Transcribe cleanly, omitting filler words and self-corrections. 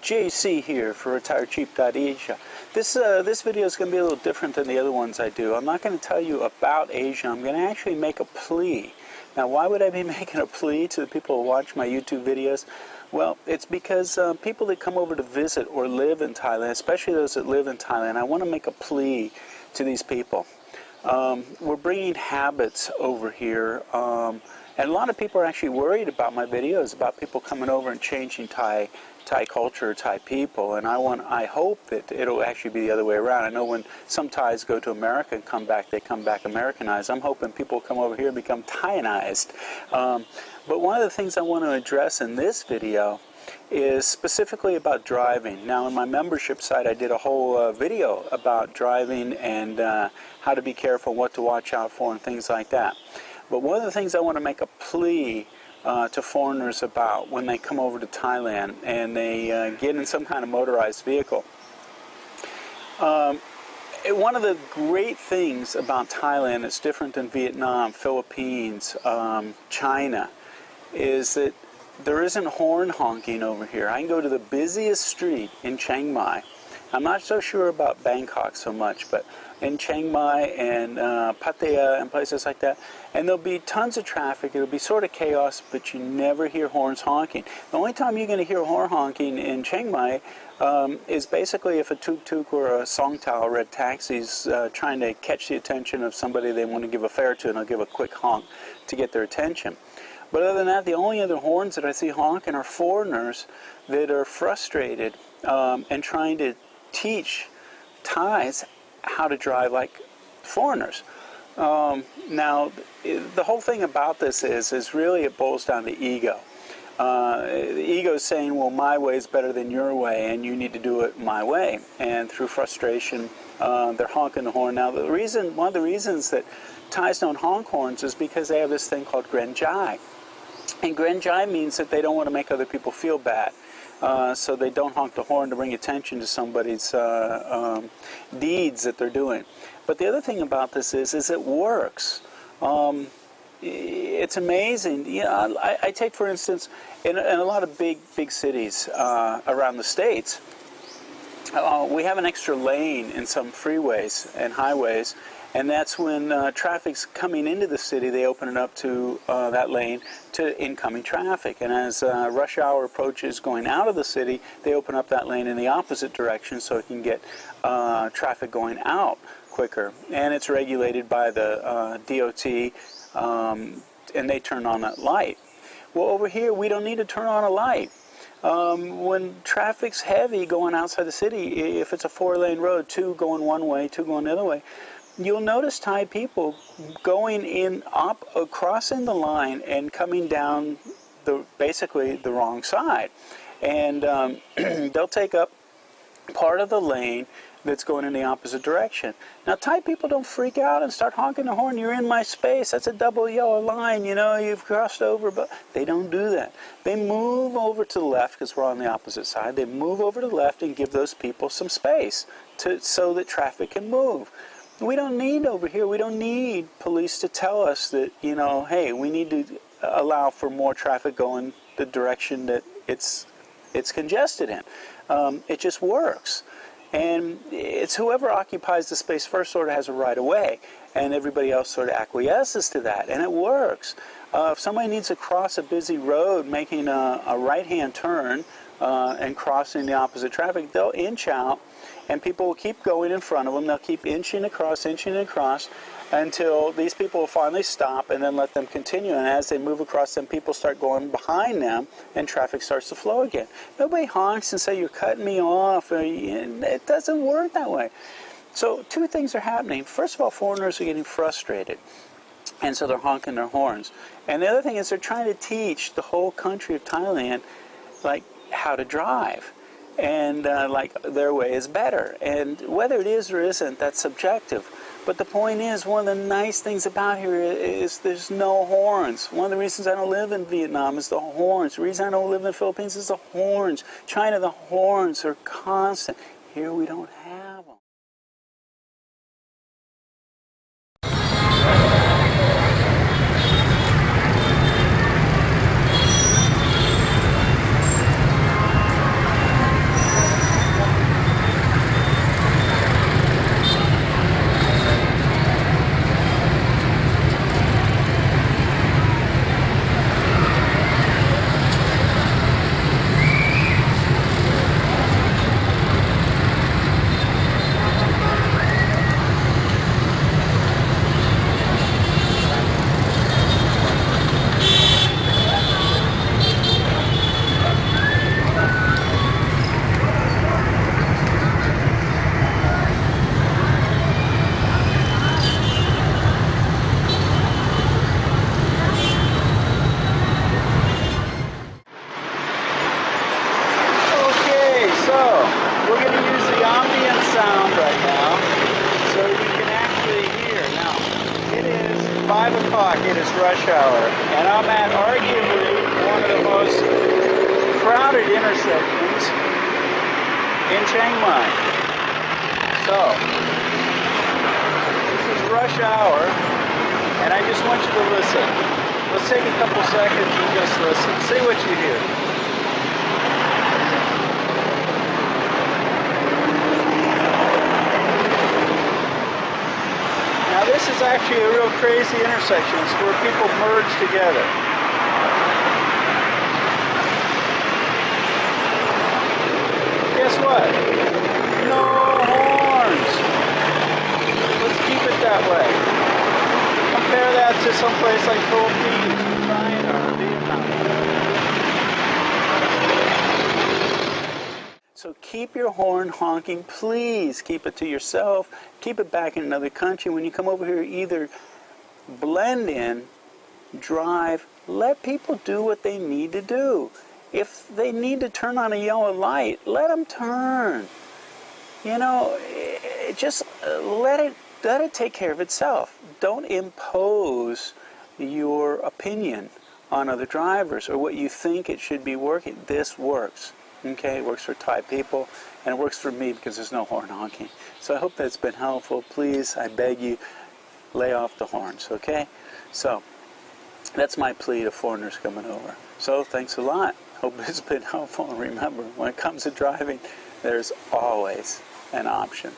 JC here for RetiredCheap.Asia. This video is going to be a little different than the other ones I do. I'm not going to tell you about Asia. I'm going to actually make a plea. Now, why would I be making a plea to the people who watch my YouTube videos? Well, it's because people that come over to visit or live in Thailand, especially those that live in Thailand, I want to make a plea to these people. We're bringing habits over here, and a lot of people are actually worried about my videos, about people coming over and changing Thai culture, Thai people, and I hope that it'll actually be the other way around. I know when some Thais go to America and come back, they come back Americanized. I'm hoping people come over here and become Thaianized. But one of the things I want to address in this video is specifically about driving. Now, on my membership site, I did a whole video about driving and how to be careful, what to watch out for, and things like that. But one of the things I want to make a plea to foreigners about when they come over to Thailand and they get in some kind of motorized vehicle. One of the great things about Thailand that's different than Vietnam, Philippines, China, is that there isn't horn honking over here. I can go to the busiest street in Chiang Mai. I'm not so sure about Bangkok so much, but in Chiang Mai and Pattaya and places like that, and there'll be tons of traffic. It'll be sort of chaos, but you never hear horns honking. The only time you're going to hear horn honking in Chiang Mai is basically if a tuk-tuk or a songtao red taxi's trying to catch the attention of somebody they want to give a fare to, and they'll give a quick honk to get their attention. But other than that, the only other horns that I see honking are foreigners that are frustrated and trying to teach Thais how to drive like foreigners. Now, the whole thing about this is really it boils down to ego. The ego is saying, well, my way is better than your way, and you need to do it my way. And through frustration, they're honking the horn. Now, one of the reasons that Thais don't honk horns is because they have this thing called Grenjai. And Grenjai means that they don't want to make other people feel bad. So they don't honk the horn to bring attention to somebody's deeds that they're doing. But the other thing about this is it works. It's amazing. You know, I take, for instance, in a lot of big cities around the States, we have an extra lane in some freeways and highways, and that's when traffic's coming into the city, they open it up to that lane to incoming traffic. And as rush hour approaches going out of the city, they open up that lane in the opposite direction so it can get traffic going out quicker. And it's regulated by the DOT, and they turn on that light. Well, over here, we don't need to turn on a light. When traffic's heavy going outside the city, if it's a 4-lane road, 2 going one way, 2 going the other way, you'll notice Thai people going crossing the line and coming down basically the wrong side. And they'll take up part of the lane that's going in the opposite direction. Now, Thai people don't freak out and start honking the horn. You're in my space. That's a double yellow line. You know, you've crossed over. But they don't do that. They move over to the left because we're on the opposite side. They move over to the left and give those people some space so that traffic can move. We don't need over here, we don't need police to tell us that, you know, hey, we need to allow for more traffic going the direction that it's congested in. It just works. And it's whoever occupies the space first sort of has a right of way, and everybody else sort of acquiesces to that, and it works. If somebody needs to cross a busy road making a right-hand turn and crossing the opposite traffic, they'll inch out, and people will keep going in front of them. They'll keep inching across, until these people will finally stop and then let them continue. And as they move across, then people start going behind them, and traffic starts to flow again. Nobody honks and say, you're cutting me off. It doesn't work that way. So 2 things are happening. First of all, foreigners are getting frustrated, and so they're honking their horns. And the other thing is they're trying to teach the whole country of Thailand, like, how to drive. And like their way is better. And whether it is or isn't, that's subjective. But the point is, one of the nice things about here is there's no horns. One of the reasons I don't live in Vietnam is the horns. The reason I don't live in the Philippines is the horns. China, the horns are constant. Here we don't have them. 5 o'clock, it is rush hour, and I'm at arguably one of the most crowded intersections in Chiang Mai. So, this is rush hour, and I just want you to listen. Let's take a couple seconds and just listen. See what you hear. Now this is actually a real crazy intersection. It's where people merge together. Guess what? No horns. Let's keep it that way. Compare that to some place like Philippines or China or Vietnam. So keep your horn honking, please. Keep it to yourself. Keep it back in another country. When you come over here, either blend in, drive, let people do what they need to do. If they need to turn on a yellow light, let them turn. You know, just let it take care of itself. Don't impose your opinion on other drivers or what you think it should be working. This works. Okay, it works for Thai people, and it works for me because there's no horn honking. So I hope that's been helpful. Please, I beg you, lay off the horns, okay? So, that's my plea to foreigners coming over. So, thanks a lot. Hope it's been helpful. And remember, when it comes to driving, there's always an option.